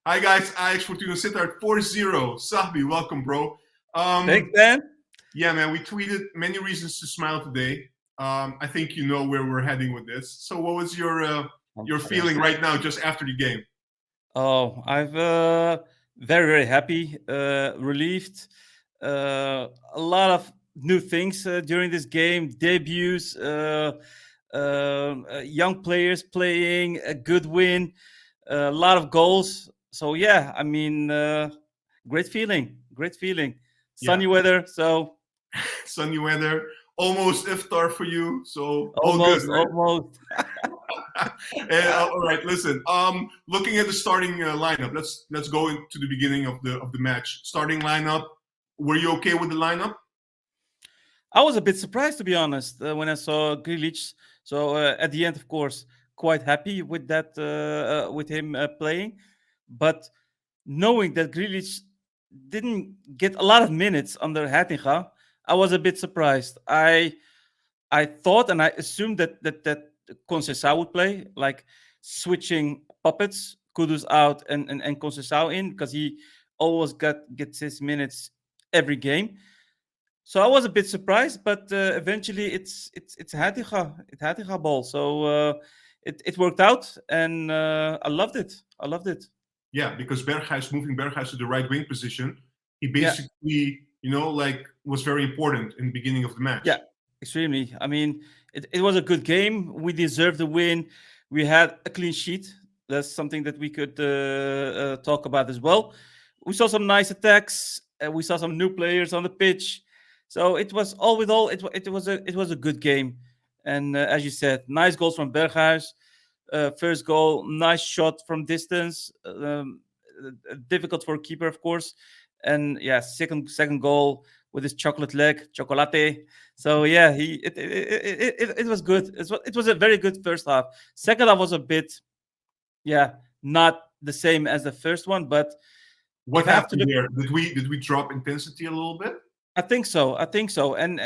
Hi guys, Ajax Fortuna Sittard 4-0. Sahbi, welcome, bro. Thanks, Um, man. yeah, man, we tweeted many reasons to smile today. I think you know where we're heading with this. So, what was your 100%. feeling right now, just after the game? I've very, very happy, relieved. A lot of new things during this game, debuts, young players playing, a good win, a lot of goals. So yeah, I mean, great feeling, great feeling. Yeah, Sunny weather, so sunny weather, almost iftar for you, so all good, almost, right? almost. All right, listen. Looking at the starting lineup, let's go into the beginning of the match. Starting lineup. Were you okay with the lineup? I was a bit surprised, to be honest, when I saw Grillitsch. So at the end, of course, quite happy with that, with him playing. But knowing that Grillitsch didn't get a lot of minutes under Hattinga, I was a bit surprised. I thought and I assumed that Conceição would play, like switching puppets, Kudus out and Conceição in, because he always gets his minutes every game. So I was a bit surprised, but eventually it's Hattiga ball. So it worked out, and I loved it. I loved it. Yeah, because Berghuis moving Berghuis to the right wing position, he Yeah, basically, like was very important in the beginning of the yeah, match. extremely. I mean, it was a good game. We deserved the win. We had a clean sheet. That's something that we could talk about as well. We saw some nice attacks. We saw some new players on the pitch. So it was all with all, it was a good game. And as you said, nice goals from Berghuis. First goal, nice shot from distance. Difficult for a keeper, of course. And yeah, second goal with his chocolate leg, chocolate. So yeah, it was good. It was a very good first half. Second half was a bit, yeah, not the same as the first one, but What if I have to happened look, there? Did we drop intensity a little bit? I think so. I think so. And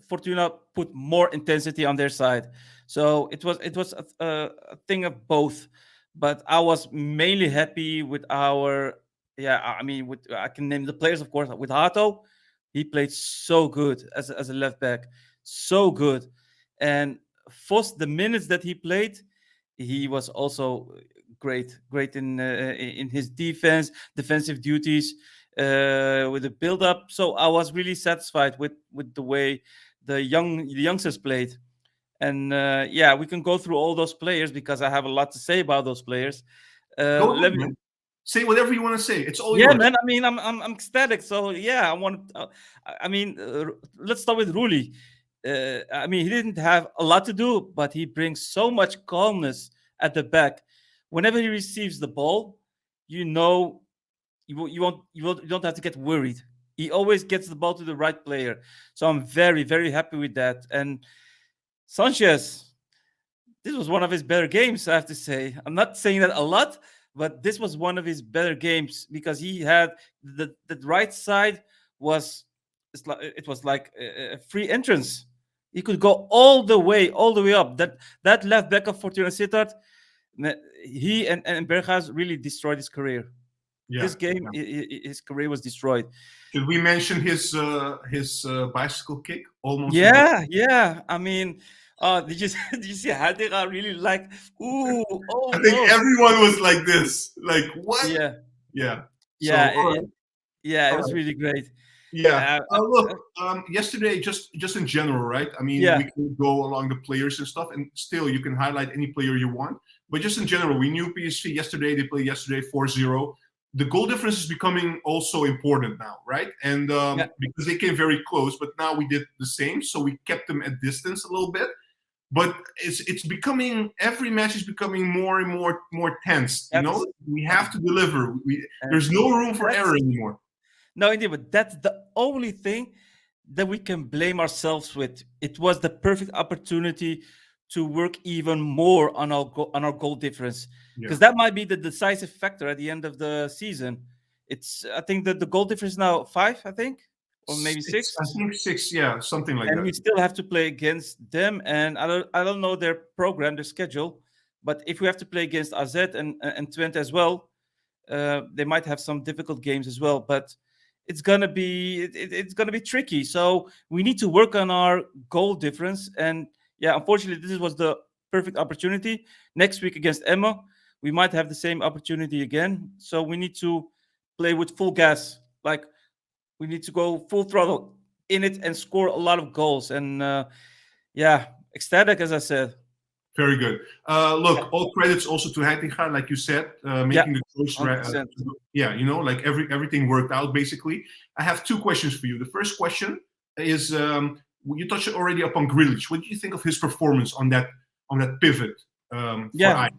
Fortuna put more intensity on their side. So it was a thing of both. But I was mainly happy with our, yeah. I mean, with I can name the players, of course. With Hato, he played so good as a left back, so good. And Foss, the minutes that he played, he was also great in his defensive duties, with the build up. So I was really satisfied with the way the youngsters played. And yeah, we can go through all those players because I have a lot to say about those players. Go ahead, Let me, man. Say whatever you want to say. It's all yeah, yours. man. I mean, I'm ecstatic. So yeah, I want. I mean, let's start with Ruli. I mean, he didn't have a lot to do, but he brings so much calmness at the back. Whenever he receives the ball, you know you don't have to get worried. He always gets the ball to the right player. So I'm very, very happy with that. And Sanchez, this was one of his better games, I have to say. I'm not saying that a lot, but this was one of his better games because he had the right side was, it was like a free entrance. He could go all the way up. That left back of Fortuna Sittard, he and Berghuis really destroyed his career. Yeah. This game, Yeah. his career was destroyed. Should we mention his bicycle kick almost a goal? Yeah, yeah. I mean, did you did you see Hadira really like? Ooh, I think almost. everyone was like this. Like what? Yeah, Yeah. So yeah, all right. yeah. It All was right. really great. Yeah. Uh, Look, yesterday, just in general, right? I mean, we yeah, can go along the players and stuff, and still you can highlight any player you want. But just in general, we knew PSV yesterday. They played yesterday 4-0. The goal difference is becoming also important now, right? And yeah. because they came very close, but now we did the same, so we kept them at distance a little bit. But it's becoming, every match is becoming more and more tense. That's We have to deliver. There's and no room for that's error anymore. no, indeed, but that's the only thing that we can blame ourselves with. It was the perfect opportunity to work even more on on our goal difference, Yeah. because that might be the decisive factor at the end of the season. It's, I think that the goal difference is now 5, I think, or maybe I 6, think 6, yeah, something like and that. we still have to play against them. And I don't know their program, their schedule, but if we have to play against AZ and Twente as well, They might have some difficult games as well, but it's gonna be tricky. So we need to work on our goal difference. And yeah, unfortunately, this was the perfect opportunity. Next week against Emma, we might have the same opportunity again. So we need to play with full gas. Like we need to go full throttle in it and score a lot of goals. And yeah, ecstatic as I said. Very good. Look, all credits also to Heitinga, like you said, Yeah, making the choice. 100%. Yeah, like everything worked out basically. I have two questions for you. The first question is, you touched already upon Grillitsch. What do you think of his performance on that pivot for Yeah, Ajax?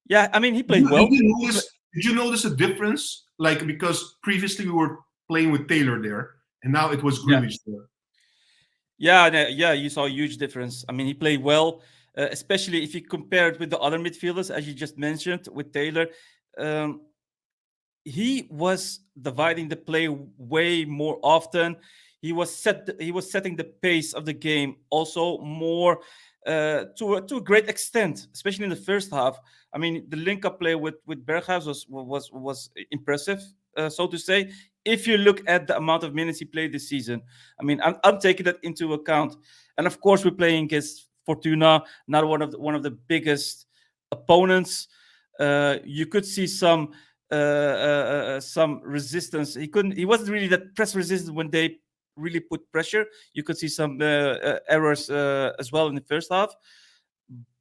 yeah. I mean, he Did played you, did well. you notice? Did you notice a difference? Like because previously we were playing with Taylor there, and now it was Yeah, Grillitsch there. yeah, yeah. You saw a huge difference. I mean, he played well, especially if you compare it with the other midfielders, as you just mentioned with Taylor. Um, he was dividing the play way more often. He was setting the pace of the game also more to a great extent, especially in the first half. I mean, the link up play with Berghuis was impressive, so to say. If you look at the amount of minutes he played this season, I mean, I'm taking that into account. And of course, we're playing against Fortuna, not one of the biggest opponents. You could see some resistance. He wasn't really that press resistant when they really put pressure. You could see some errors as well in the first half.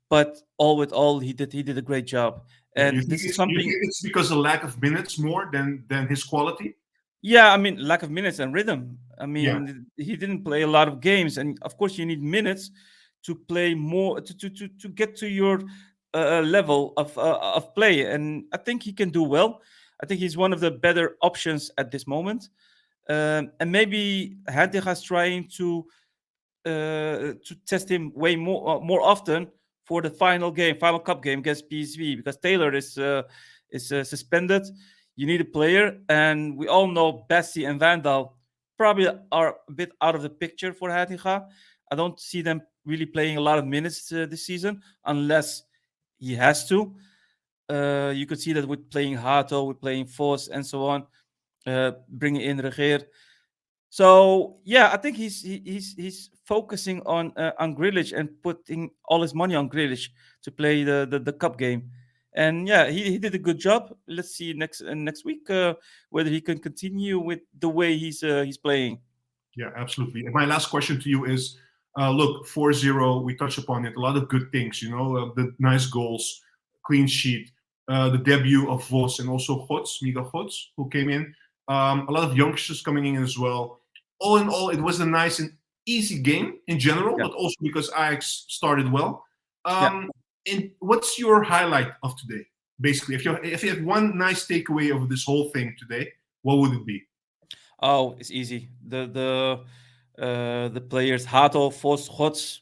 But all with all, he did a great job. Yeah, And this is you something. think it's because of lack of minutes more than his quality? Yeah, I mean, lack of minutes and rhythm. I Yeah. mean, he didn't play a lot of games, and of course, you need minutes to play more to get to your level of play. And I think he can do well. I think he's one of the better options at this moment. And maybe Heitinga is trying to test him way more often for the final cup game against PSV because Taylor is suspended. You need a player, and we all know Bessie and Vandal probably are a bit out of the picture for Heitinga. I don't see them really playing a lot of minutes this season unless he has to. You could see that with playing Hato, with playing Vos, and so on, bringing in Regeer. So yeah, I think he's focusing on Grillitsch and putting all his money on Grillitsch to play the cup game. And yeah, he did a good job. Let's see next week whether he can continue with the way he's playing. Yeah, absolutely. And my last question to you is, look, 4-0, we touched upon it. A lot of good things, the nice goals, clean sheet, the debut of Vos and also Miguel Gots, who came in. A lot of youngsters coming in as well. All in all, it was a nice and easy game in general, Yeah, but also because Ajax started well. yeah. And what's your highlight of today? Basically, if you had one nice takeaway of this whole thing today, what would it be? Oh, it's easy. The players Hato, Vos, Gots.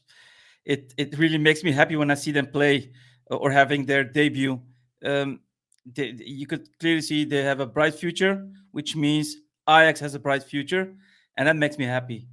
It really makes me happy when I see them play or having their debut. Um, you could clearly see they have a bright future, which means Ajax has a bright future, and that makes me happy.